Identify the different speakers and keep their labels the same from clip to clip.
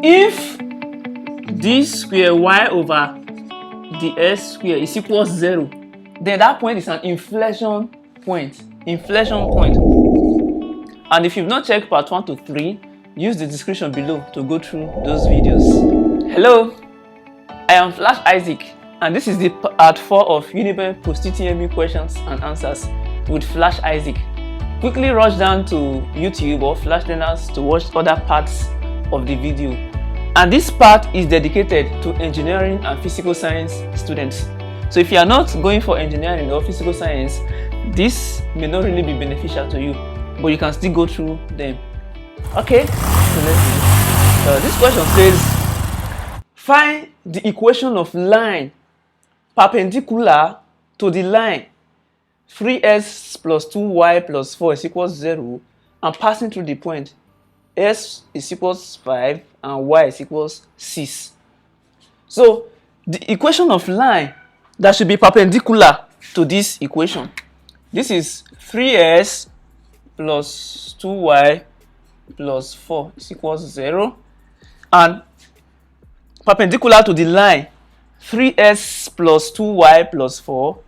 Speaker 1: if d square y over dx square is equals 0, then that point is an inflection point. And if you've not checked part 1 to 3, use the description below to go through those videos. Hello, I am Flash Isaac, and this is the part 4 of UNIBEN Post-UTME questions and answers with Flash Isaac. Quickly rush down to YouTube or Flash Learners to watch other parts of the video. And this part is dedicated to engineering and physical science students. So if you are not going for engineering or physical science, this may not really be beneficial to you, but you can still go through them. Okay, so let's see. This question says, find the equation of line perpendicular to the line 3s plus 2y plus 4 is equals 0 and passing through the point s is equals 5 and y is equals 6. So the equation of line that should be perpendicular to this equation, this is 3s plus 2y plus 4 is equals 0, and perpendicular to the line 3s plus 2y plus 4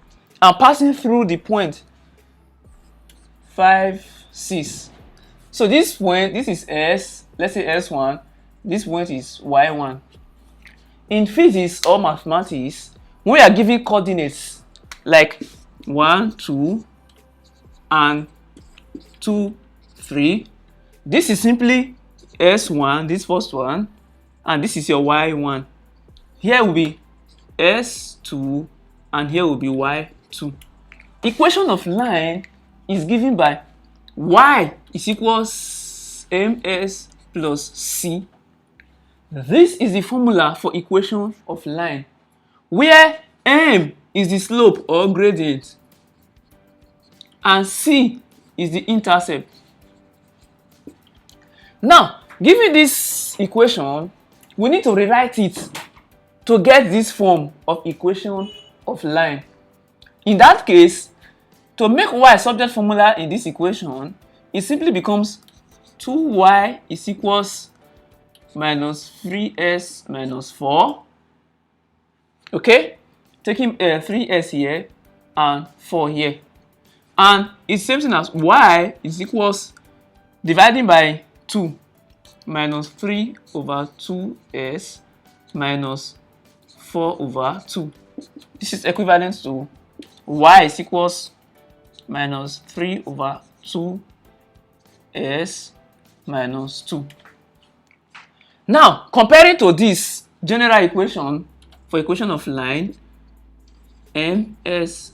Speaker 1: and passing through the point 5, 6. So this point, this is s, let's say s1, this point is y1. In physics or mathematics, when we are giving coordinates like 1, 2, and 2, 3, this is simply s1, this first one, and this is your y1. Here will be s2, and here will be y2. Equation of line is given by y is equals ms plus c. This is the formula for equation of line, where m is the slope or gradient and c is the intercept. Now, given this equation, we need to rewrite it to get this form of equation of line. In that case, to make y subject formula in this equation, it simply becomes 2y is equals minus 3s minus 4. Okay, taking 3s here and 4 here, and it's same thing as y is equals dividing by 2 minus 3 over 2s minus 4 over 2. This is equivalent to y is equals minus 3 over 2s minus 2. Now, comparing to this general equation for equation of line ms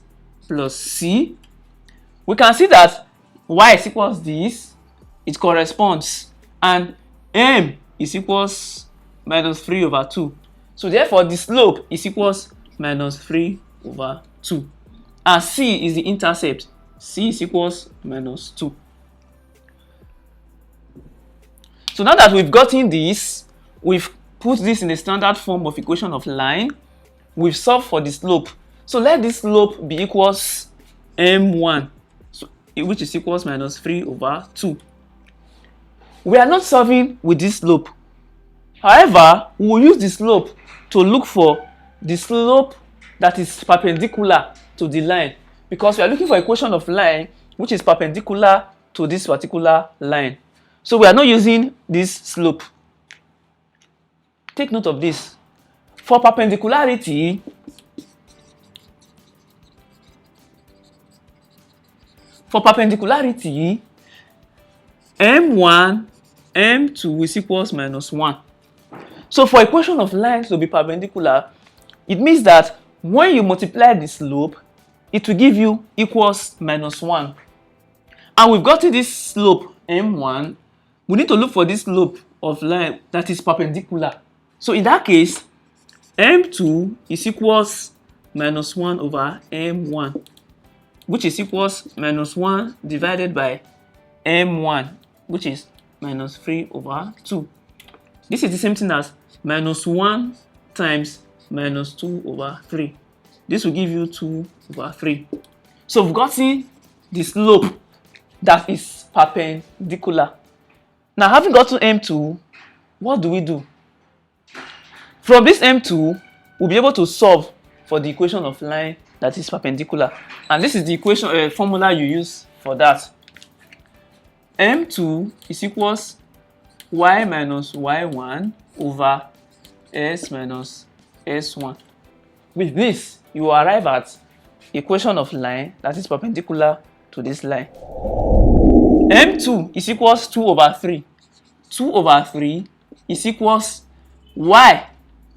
Speaker 1: plus c, we can see that y is equals this, it corresponds, and m is equals minus 3 over 2. So therefore the slope is equals minus 3 over 2, and c is the intercept, c is equals minus 2. So now that we've gotten this, we've put this in the standard form of equation of line, we've solved for the slope. So let this slope be equals m1, so, which is equals minus 3 over 2. We are not solving with this slope. However, we will use the slope to look for the slope that is perpendicular to the line, because we are looking for equation of line which is perpendicular to this particular line. So we are not using this slope. Take note of this. For perpendicularity, m1, m2 is equals minus 1. So for equation of line to be perpendicular, it means that when you multiply the slope, it will give you equals minus 1. And we've gotten this slope m1, we need to look for this slope of line that is perpendicular. So in that case, m2 is equals minus 1 over m1, which is equals minus 1 divided by m1, which is minus 3 over 2. This is the same thing as minus 1 times minus 2 over 3. This will give you 2 over 3. So we've gotten the slope that is perpendicular. Now, having got to m2, what do? From this M2, we'll be able to solve for the equation of line that is perpendicular. And this is the equation formula you use for that. M2 is equals y minus y1 over s minus s1. With this, you will arrive at equation of line that is perpendicular to this line. M2 is equals 2 over 3. 2 over 3 is equals y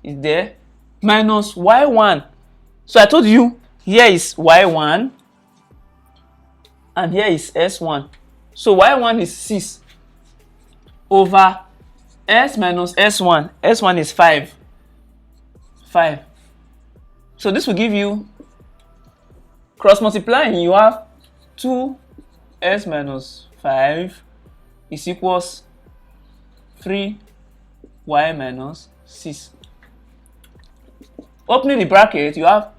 Speaker 1: is there minus y1. So I told you here is y1 and here is s1. So y1 is 6 over s minus s1. S1 is 5. So this will give you, cross multiplying, you have 2s minus 5 is equals 3y minus 6. Opening the bracket, you have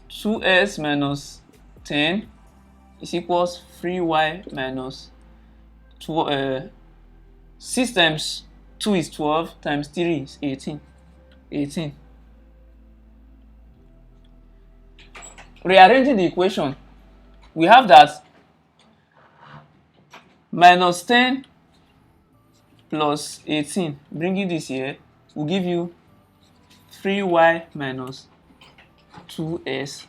Speaker 1: 2s minus 10 is equals 3y minus 6 times 2 is 12 times 3 is 18. Rearranging the equation, we have that minus 10 plus 18, bringing this here, will give you 3y minus 2s.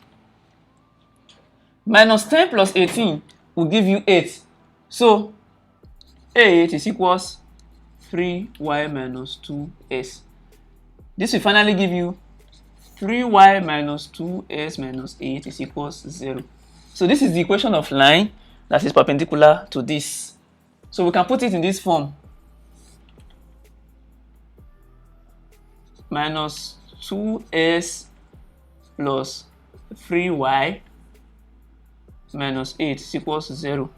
Speaker 1: Minus 10 plus 18 will give you 8. So 8 is equals 3y minus 2s. This will finally give you 3y minus 2s minus 8 is equals 0. So this is the equation of line that is perpendicular to this. So we can put it in this form. Minus 2s plus 3y minus 8 is equals 0.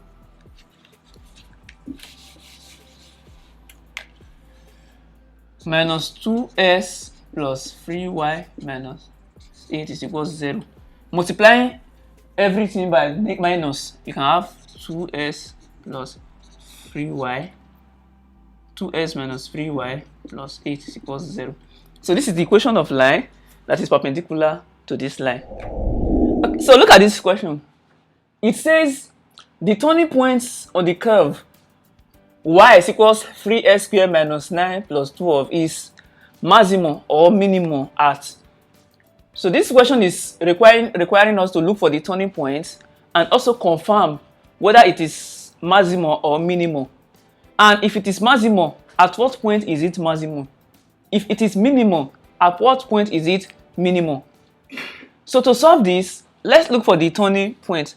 Speaker 1: Minus 2s plus 3y minus 8 is equals 0. Multiplying everything by minus, you can have 2s plus 3y, 2s minus 3y plus 8 is equals 0. So this is the equation of line that is perpendicular to this line. Okay, so look at this question. It says the turning points on the curve y is equals 3s squared minus 9 plus 12 is maximum or minimum at. So this question is requiring us to look for the turning points and also confirm whether it is maximum or minimum. And if it is maximum, at what point is it maximum? If it is minimum, at what point is it minimum? So to solve this, let's look for the turning point.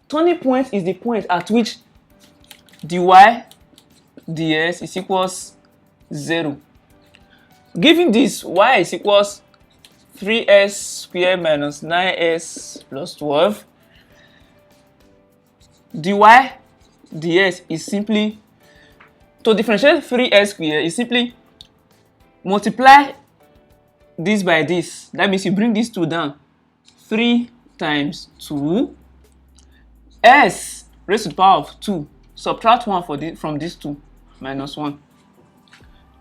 Speaker 1: Turning point is the point at which dy ds is equals 0. Given this, y is equals 3s squared minus 9s plus 12. dy ds is simply, to differentiate 3s squared, is simply multiply this by this. That means you bring these two down. 3 times 2 s raised to the power of 2. Subtract 1 from these two, minus 1.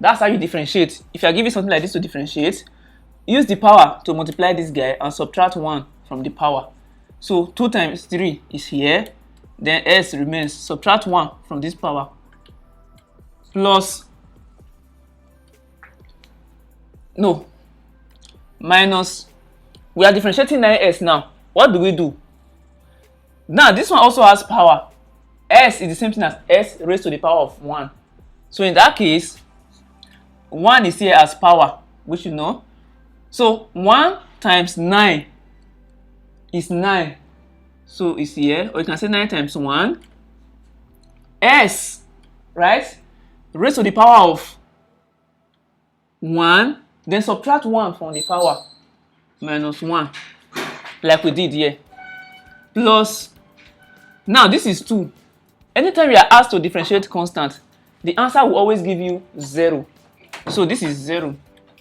Speaker 1: That's how you differentiate. If you are given something like this to differentiate, use the power to multiply this guy and subtract 1 from the power. So 2 times 3 is here, then s remains. Subtract 1 from this power, plus, no, minus, we are differentiating 9s now. What do we do? Now this one also has power. S is the same thing as s raised to the power of 1. So in that case, 1 is here as power, which you know. So 1 times 9 is 9. So it's here. Or you can say 9 times 1. S, right? Raised to the power of 1. Then subtract 1 from the power. Minus 1. Like we did here. Plus, now this is 2. Anytime you are asked to differentiate constant, the answer will always give you 0. So this is 0.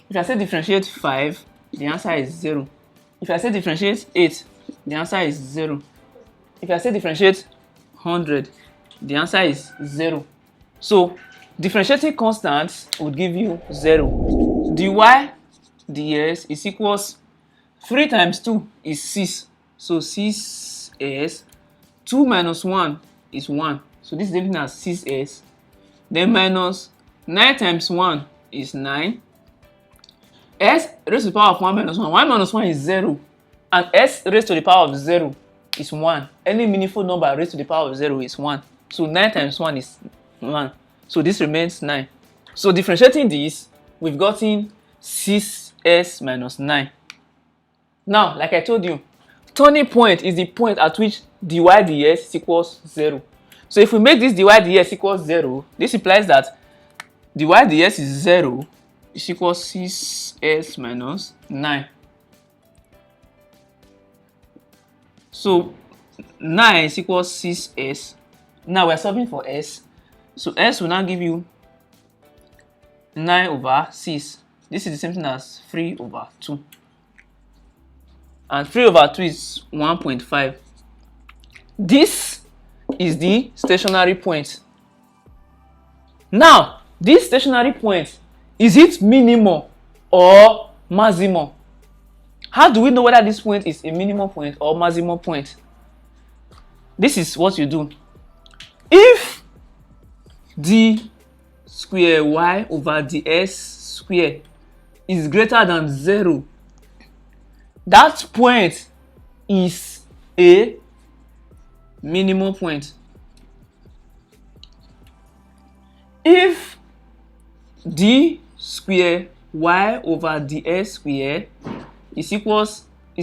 Speaker 1: If I say differentiate 5, the answer is 0. If I say differentiate 8, the answer is 0. If I say differentiate 100, the answer is 0. So differentiating constants would give you 0. dy ds is equals 3 times 2 is 6. So 6s. 2 minus 1 is 1. So this is written as 6s. Then minus 9 times 1 is 9. S raised to the power of 1 minus 1. 1 minus 1 is 0. And s raised to the power of 0 is 1. Any meaningful number raised to the power of 0 is 1. So 9 times 1 is 1. So this remains 9. So differentiating this, we've gotten 6s minus 9. Now, like I told you, turning point is the point at which dy ds is equals 0. So if we make this dy ds equals 0, this implies that dy ds is 0 is equals 6s minus 9. So 9 is equals 6s. Now we're solving for s. So s will now give you 9 over 6. This is the same thing as 3 over 2. And 3 over 2 is 1.5. This is the stationary point. Now, this stationary point, is it minimum or maximum? How do we know whether this point is a minimum point or maximum point? This is what you do. If d square y over ds square is greater than 0, that point is a minimum point. If d square y over ds square is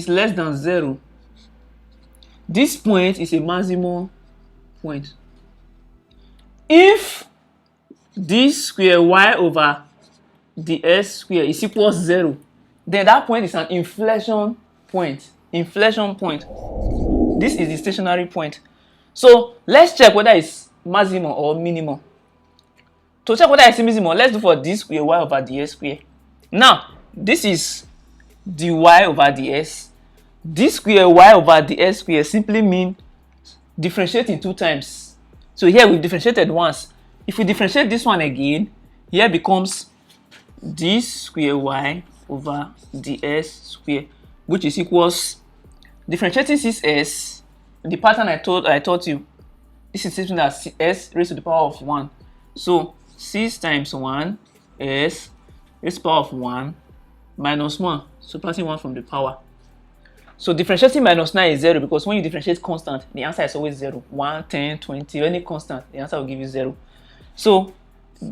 Speaker 1: less than 0, this point is a maximum point. If d square y over ds square is equals 0, then that point is an inflection point. Inflection point. This is the stationary point. So let's check whether it's maximum or minimum. To check whether it's minimum, let's do for d square y over ds square. Now, this is dy over ds. D square y over ds square simply means differentiating 2 times. So here we differentiated once. If we differentiate this one again, here becomes d square y over ds square, which is equals differentiating 6s. The pattern I taught you. This is something as s raised to the power of 1. So 6 times 1 s raised to the power of 1 minus 1. Subtracting 1 from the power. So differentiating minus 9 is 0 because when you differentiate constant, the answer is always 0. 1, 10, 20, any constant, the answer will give you 0. So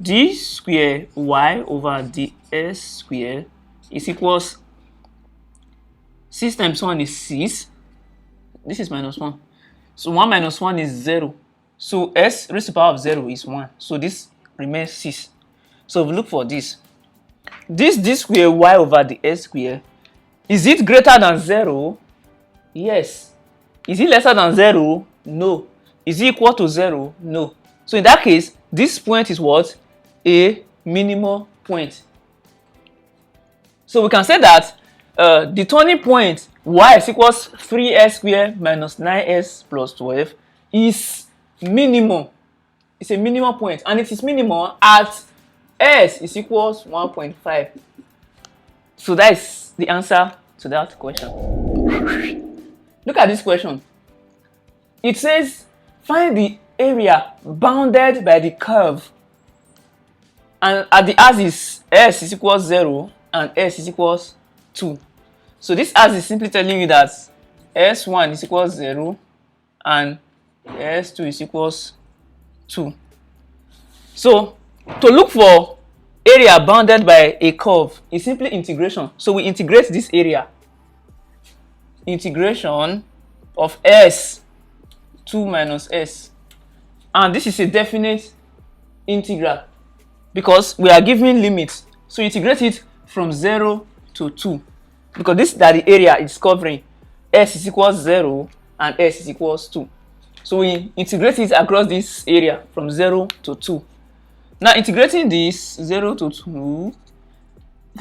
Speaker 1: d square y over ds square is equals 6 times 1 is 6. This is minus 1. So 1 minus 1 is 0. So s raised to the power of 0 is 1. So this remains 6. So if we look for this. This d square y over the s square, is it greater than 0? Yes. Is it lesser than 0? No. Is it equal to 0? No. So in that case, this point is what? A minimum point. So we can say that the turning point y is equals 3s squared minus 9s plus 12 is minimum. It's a minimum point, and it is minimum at s is equals 1.5. So that is the answer to that question. Look at this question. It says find the area bounded by the curve, and at the axis s is equals 0 and s is equals 2. So this axis is simply telling you that s1 is equals 0 and s2 is equals 2. So to look for area bounded by a curve is simply integration. So we integrate this area. Integration of s 2 minus s. And this is a definite integral because we are given limits. So integrate it from 0 to 2 because this is that the area is covering. S is equals 0 and s is equals 2. So we integrate it across this area from 0 to 2. Now integrating this 0 to 2,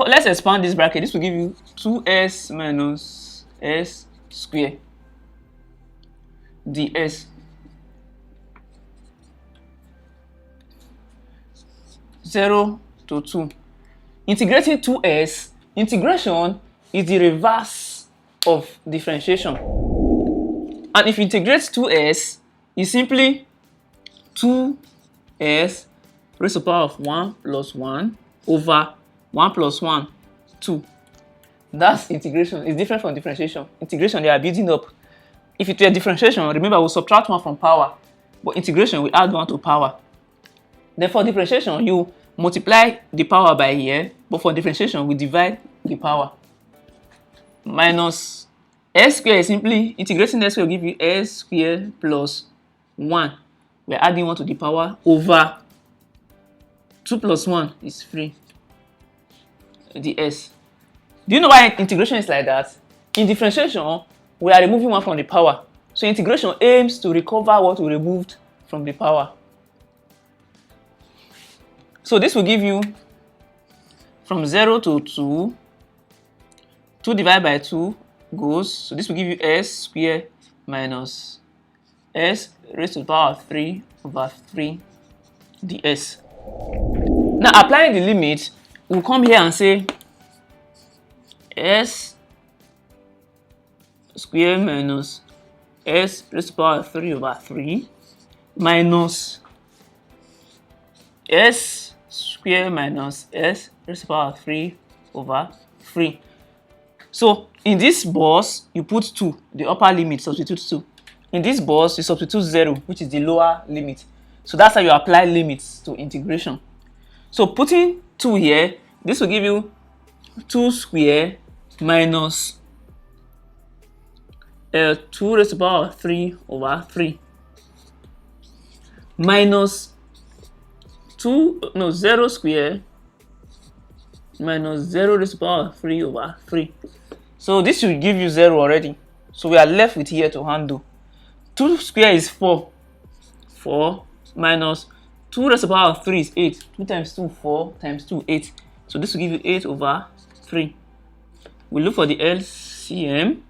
Speaker 1: let's expand this bracket. This will give you 2s minus s square ds. 0 to 2. Integrating 2s Integration is the reverse of differentiation. And if you integrate 2s, it's simply 2s raised to the power of 1 plus 1 over 1 plus 1, 2. That's integration. It's different from differentiation. Integration, they are building up. If it were differentiation, remember we'll subtract 1 from power. But integration, we add 1 to power. Then for differentiation, you multiply the power by here. But for differentiation, we divide the power. Minus s squared is simply integrating s squared will give you s squared plus 1. We're adding 1 to the power over 2 plus 1 is 3. The s. Do you know why integration is like that? In differentiation, we are removing 1 from the power. So integration aims to recover what we removed from the power. So this will give you from 0 to 2. 2 divided by 2 goes. So this will give you s squared minus s raised to the power of 3 over 3 ds. Now applying the limit, we'll come here and say s squared minus s raised to the power of 3 over 3 minus s squared minus s raised to the power of 3 over 3. So in this box, you put 2, the upper limit, substitute 2. In this box, you substitute 0, which is the lower limit. So that's how you apply limits to integration. So putting 2 here, this will give you 2 squared minus 2 raised to the power of 3 over 3 minus 0 squared minus 0 raised to the power of 3 over 3. So this should give you 0 already. So we are left with here to handle. 2 squared is 4. 4 minus 2 raised to the power of 3 is 8. 2 times 2, 4 times 2, 8. So this will give you 8 over 3. We look for the LCM.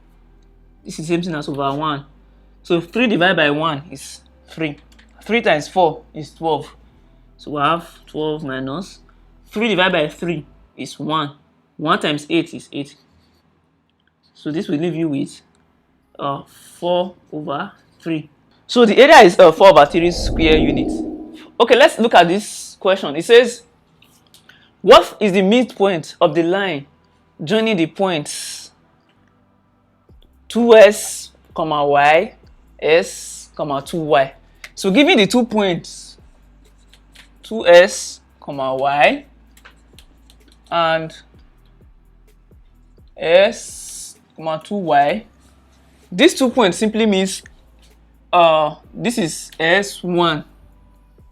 Speaker 1: This is the same thing as over 1. So 3 divided by 1 is 3. 3 times 4 is 12. So we have 12 minus 3 divided by 3 is 1. 1 times 8 is 8. So this will leave you with 4 over 3. So the area is 4 over 3 square units. Okay, let's look at this question. It says, what is the midpoint of the line joining the points 2s, y, s, 2y? So given the 2 points 2s, y and s, 2y, these 2 points simply means this is s1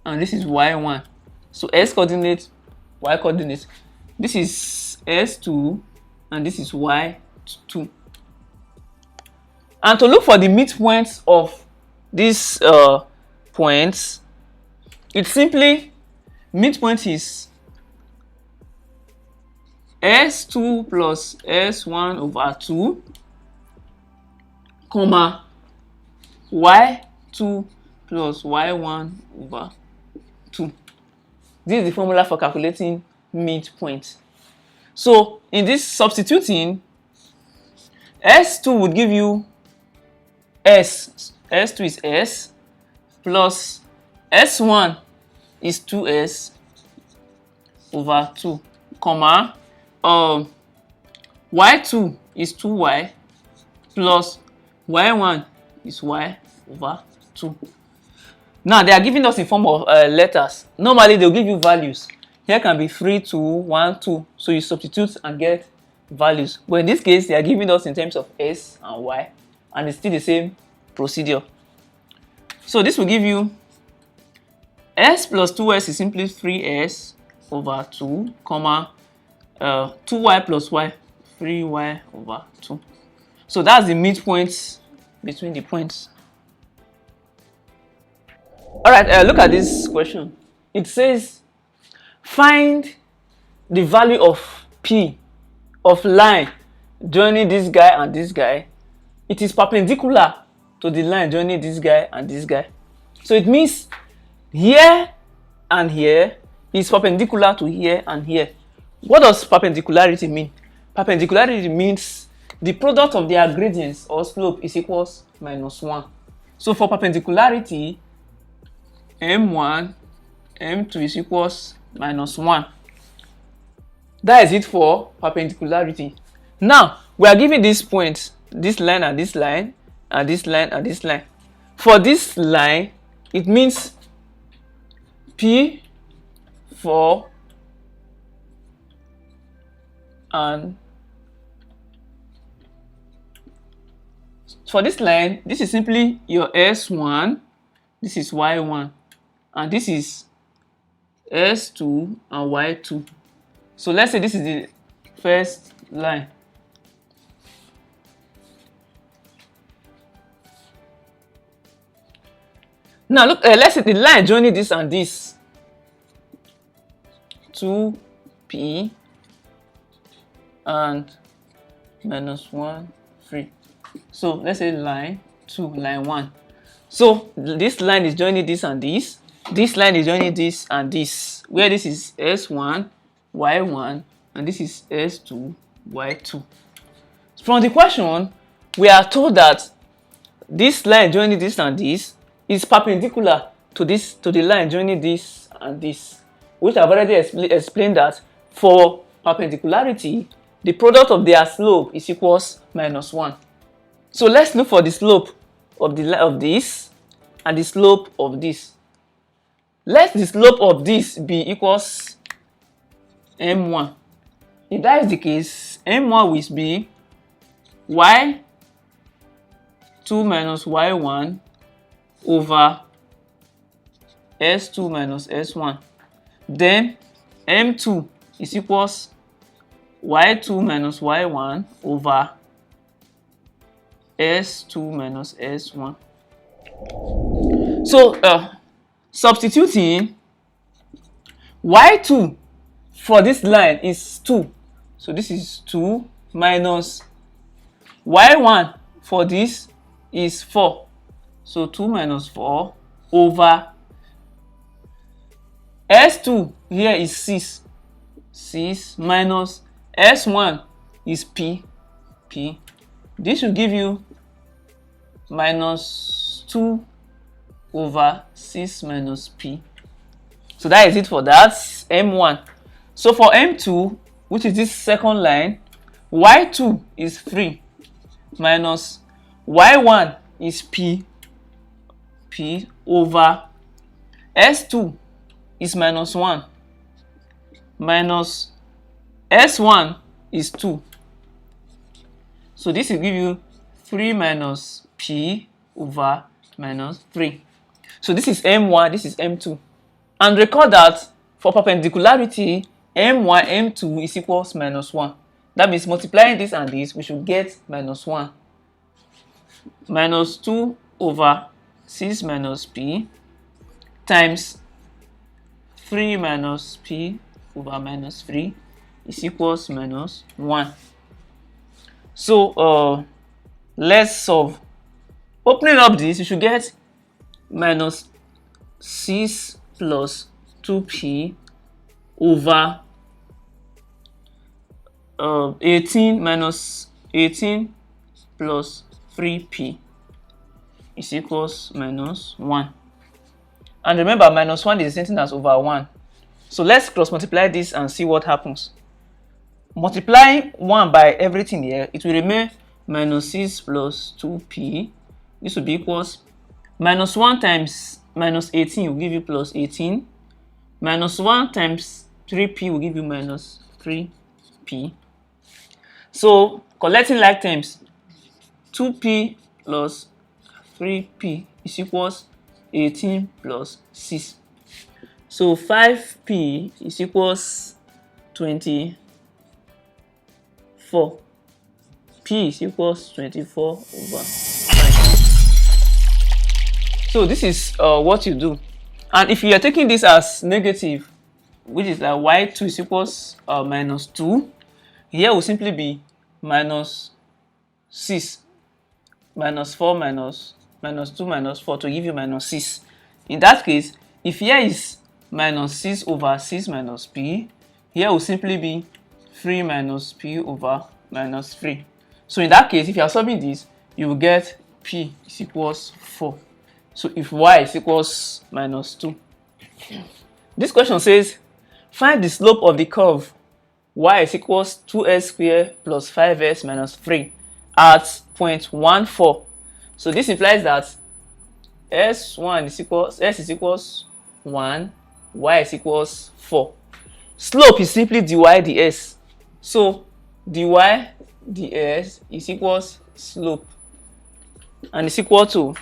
Speaker 1: and this is y1. So s coordinate, y coordinate. This is s2 and this is y2. And to look for the midpoints of these points, it's simply midpoint is s2 plus s1 over 2, comma y2 plus y1 over 2. This is the formula for calculating midpoint. So in this substituting, s2 would give you s2 is s plus s1 is 2s over 2, comma y2 is 2y plus y1 is y over 2. Now they are giving us in form of letters. Normally they'll give you values. Here can be 3, 2, 1, 2. So you substitute and get values. But in this case, they are giving us in terms of s and y, and it's still the same procedure. So this will give you s plus 2s is simply 3s over 2, comma 2y plus y, 3y over 2. So that's the midpoint between the points. Alright, look at this question. It says, find the value of P of line joining this guy and this guy. It is perpendicular to the line joining this guy and this guy. So it means here and here is perpendicular to here and here. What does perpendicularity mean? perpendicularity means the product of their gradients or slope is equals -1. So for perpendicularity, m1, m2 is equals -1. That is it for perpendicularity. Now we are given these points, this line and this line, and this line and this line. For this line, it means P4 and for this line, this is simply your S1, this is Y1, and this is S2 and Y2. So let's say this is the first line. Now look, let's say the line joining this and this, 2P and -1, 3. So let's say line 2, line 1. So this line is joining this and this. This line is joining this and this, where this is S1, Y1, and this is S2, Y2. From the question, we are told that this line joining this and this is perpendicular to the line joining this and this, which I've already explained that for perpendicularity, the product of their slope is equals -1. So let's look for the slope of this and the slope of this. Let the slope of this be equals m1. If that is the case, m1 will be y2 minus y1 over s2 minus s1. Then m2 is equals y2 minus y1 over s2 minus s1. So substituting, y2 for this line is 2. So this is 2 minus y1 for this is 4. So 2 minus 4 over s2 here is 6. 6 minus s1 is p. This will give you -2 over 6 minus p. So that is it for that, m1. So for m2, which is this second line, y2 is 3 minus y1 is p over s2 is -1 minus s1 is 2. So this will give you 3 minus p over -3. So this is m1, this is m2. And recall that for perpendicularity, m1, m2 is equals -1. That means multiplying this and this, we should get -1. -2 over 6 minus p times 3 minus p over -3 is equals -1. So let's solve. Opening up this, you should get -6 plus 2p over 18 minus 18 plus 3p is equals -1. And remember, -1 is the same thing as over 1. So let's cross multiply this and see what happens. Multiplying 1 by everything here, it will remain -6 plus 2p. This will be equals -1 times -18 will give you +18. -1 times 3p will give you -3p. So collecting like terms, 2p plus 3p is equals 18 plus 6. So 5p is equals 24. P is equals 24 over 5. So this is what you do. And if you are taking this as negative, which is like y2 is equals -2, here will simply be -6 -4 -2 -4 to give you -6. In that case, if here is -6 over 6 minus p, here will simply be 3 minus p over minus 3. So in that case, if you are solving this, you will get p is equals 4. So if y is equals minus 2. This question says, find the slope of the curve y is equals 2s squared plus 5s minus 3 at 0.14. So this implies that s is equals 1, y is equals 4. Slope is simply dy ds. So dy ds is equals slope, and it's equal to,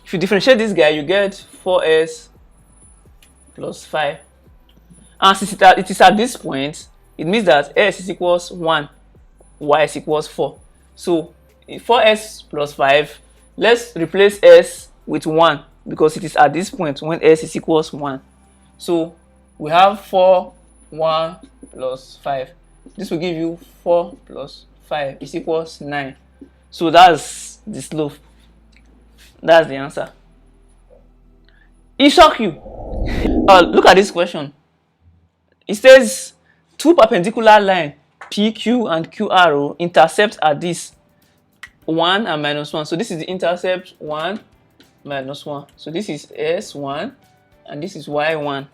Speaker 1: if you differentiate this guy, you get 4s plus 5. And since it is at this point, it means that s is equals 1, y is equals 4. So 4s plus 5, let's replace s with 1 because it is at this point when s is equals 1. So we have 4, 1 plus 5. This will give you 4 plus 5 is equals 9. So that's the slope. That's the answer. It shock you. Look at this question. It says two perpendicular lines PQ and QR intercept at this 1 and minus 1. So this is the intercept 1 minus 1. So this is S1 and this is Y1.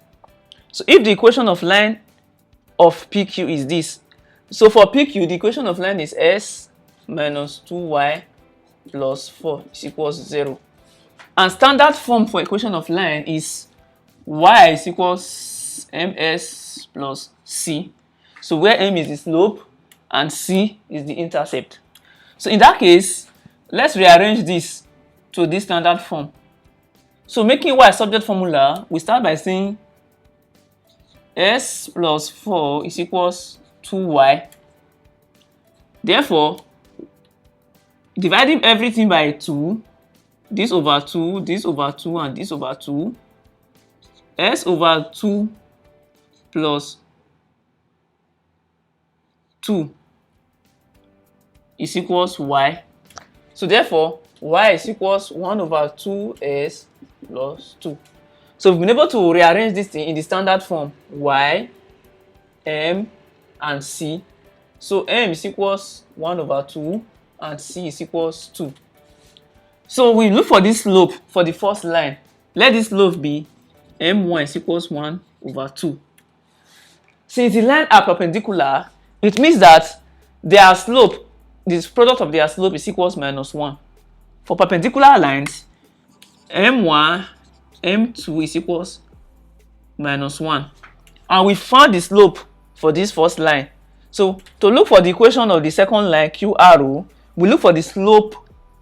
Speaker 1: So if the equation of line of PQ is this, so for PQ the equation of line is S minus 2y plus 4 is equals 0. And standard form for equation of line is y is equals ms plus c. So where m is the slope and c is the intercept. So in that case, let's rearrange this to this standard form. So making y subject formula, we start by saying s plus 4 is equals 2y. Therefore, dividing everything by 2, this over 2, this over 2, and this over 2, s over 2 plus 2 is equals y. So therefore, y is equals 1 over 2s plus 2. So we've been able to rearrange this thing in the standard form, y, m, and c. So m is equals 1 over 2 and c is equals 2. So we look for this slope for the first line. Let this slope be m1 is equals 1 over 2. Since the lines are perpendicular, it means that their slope, this product of their slope is equals minus 1. For perpendicular lines, m1, m2 is equals minus 1. And we found the slope for this first line. So to look for the equation of the second line, QR, we look for the slope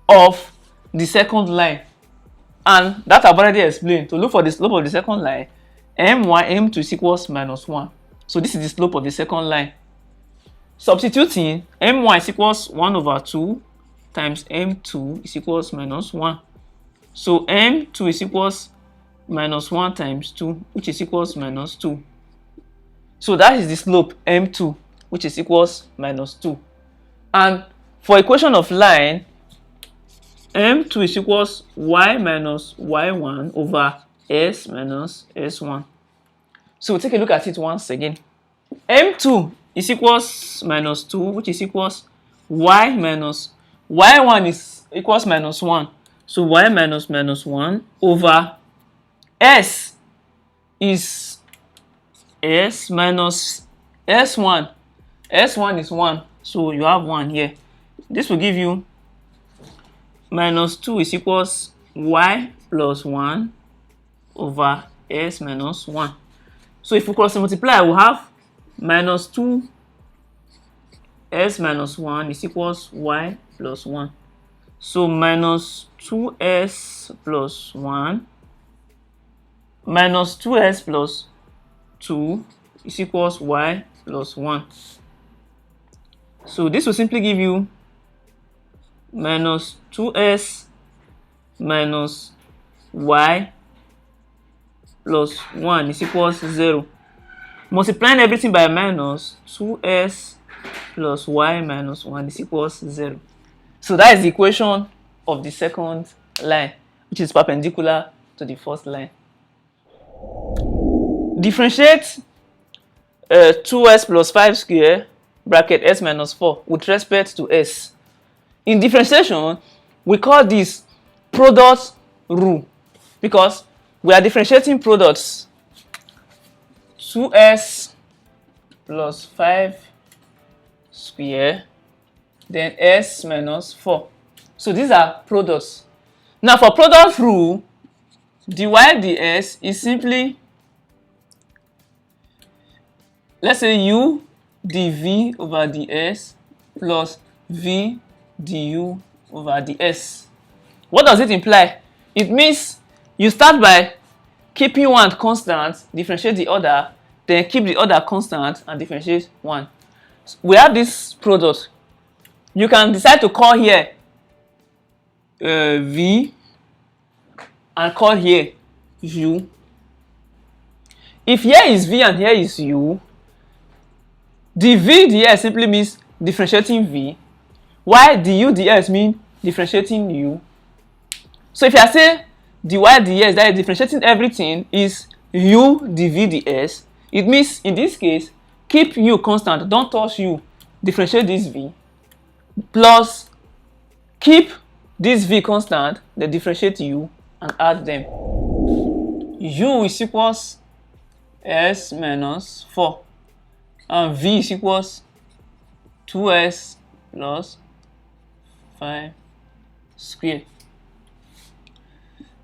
Speaker 1: of the second line. And that I've already explained. To look for the slope of the second line, m1, m2 is equals minus 1. So this is the slope of the second line. Substituting, m1 is equals 1 over 2 times m2 is equals minus 1. So m2 is equals minus 1 times 2, which is equals minus 2. So that is the slope m2, which is equals minus 2. And for equation of line, m2 is equals y minus y1 over s minus s1. So we'll take a look at it once again. m2 is equals minus 2, which is equals y minus y1 is equals minus 1. So y minus minus 1 over s is s minus s1. S1 is 1, so you have 1 here. This will give you minus 2 is equals y plus 1 over s minus 1. So if we cross multiply, we'll have minus 2 s minus 1 is equals y plus 1. So minus 2s plus 1 minus 2s plus 2 is equals y plus 1. So this will simply give you minus 2s minus y plus 1 is equals 0. Multiplying everything by minus, 2s plus y minus 1 is equals 0. So that is the equation of the second line, which is perpendicular to the first line. Differentiate 2s plus 5 square bracket s minus 4 with respect to s. In differentiation, we call this product rule because we are differentiating products. 2s plus 5 square, then s minus 4. So these are products. Now for product rule, dy ds is simply, let's say u dv over ds plus v du over ds. What does it imply? It means you start by keeping one constant, differentiate the other, then keep the other constant and differentiate one. We have this product. You can decide to call here v and call here u. If here is v and here is u, dv ds simply means differentiating v, while du ds means differentiating u. So if I say dy ds, that is differentiating everything, is u dv ds, it means in this case keep u constant, don't touch u, differentiate this v, plus keep this v constant, then differentiate u and add them. U is equals s minus 4 and v is equals 2s plus 5 squared.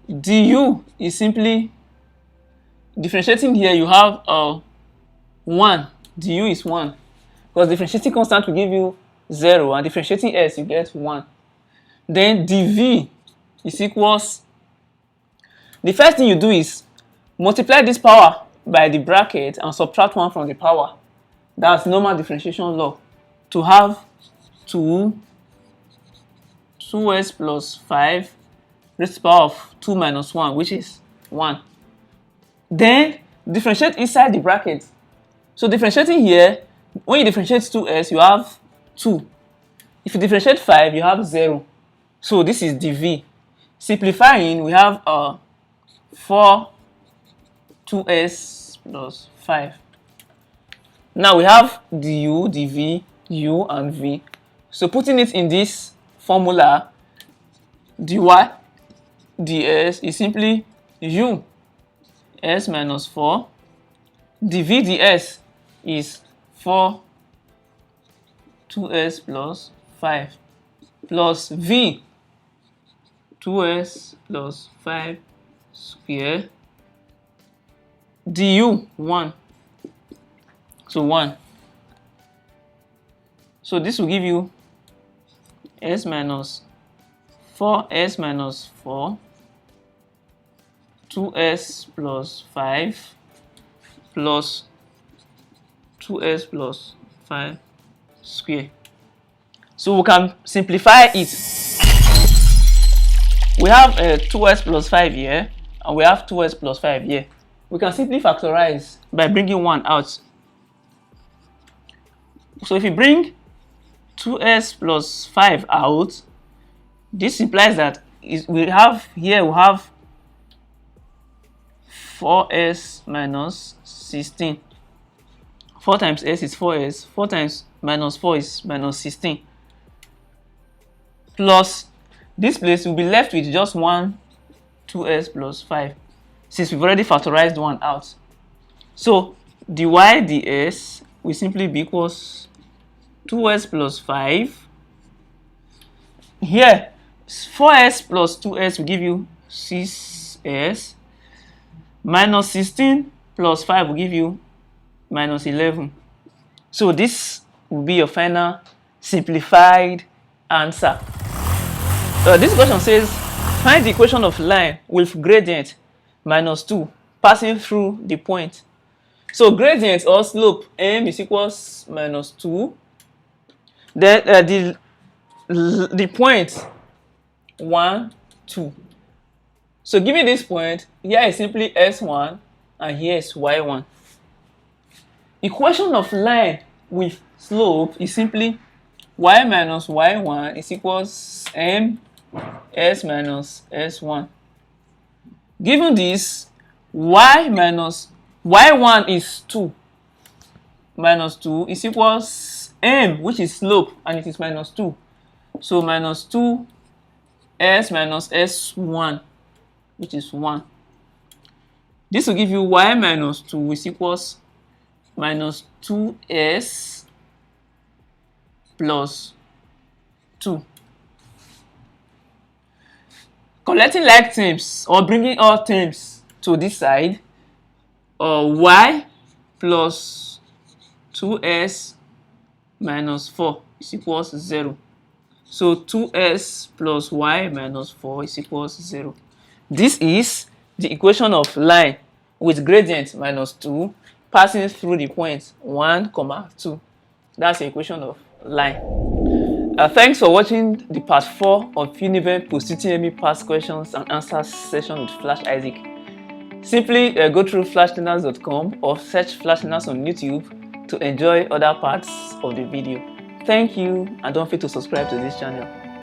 Speaker 1: Du is simply differentiating here, you have 1, du is 1 because differentiating constant will give you 0 and differentiating s you get 1. Then dv is equals, the first thing you do is multiply this power by the bracket and subtract 1 from the power. That's normal differentiation law, to have 2s plus 5 raised to the power of 2 minus 1, which is 1. Then differentiate inside the bracket. So differentiating here, when you differentiate 2s, you have 2. If you differentiate 5, you have 0. So this is dv. Simplifying, we have 4 2s plus 5. Now we have du, dv, u, and v. So putting it in this formula, dy ds is simply u s minus 4, dv ds is 4 2s plus 5 plus v 2s plus 5 square du 1. So 1. So this will give you s minus 4s minus 4 2s plus 5 plus 2s plus 5 square. So we can simplify it. We have 2s plus 5 here and we have 2s plus 5 here. We can simply factorize by bringing 1 out. So if you bring 2s plus 5 out, this implies that we have 4s minus 16. 4 times s is 4s, 4 times minus 4 is minus 16. Plus, this place will be left with just 2s plus 5, since we've already factorized 1 out. So dy ds will simply be equals 2s plus 5. Here, 4s plus 2s will give you 6s. Minus 16 plus 5 will give you minus 11. So this will be your final simplified answer. This question says, find the equation of line with gradient minus 2 passing through the point. So gradient or slope m is equals minus 2. Then the point 1, 2. So give me this point. Here is simply s1 and here is y1. Equation of line with slope is simply y minus y1 is equals m s minus s1. Given this, y minus y1 is 2, minus 2 is equals m, which is slope, and it is minus 2. So minus 2s minus s1, which is 1. This will give you y minus 2 is equals minus 2s plus 2. Collecting like terms or bringing all terms to this side, y plus 2s minus 4 is equals 0. So 2s plus y minus 4 is equals 0. This is the equation of line with gradient minus 2 passing through the points 1, 2. That's the equation of line. Thanks for watching the part 4 of UNIBEN Post-UTME past questions and answers session with Flash Isaac. Simply go through flashlearners.com or search Flash Learners on YouTube to enjoy other parts of the video. Thank you, and don't forget to subscribe to this channel.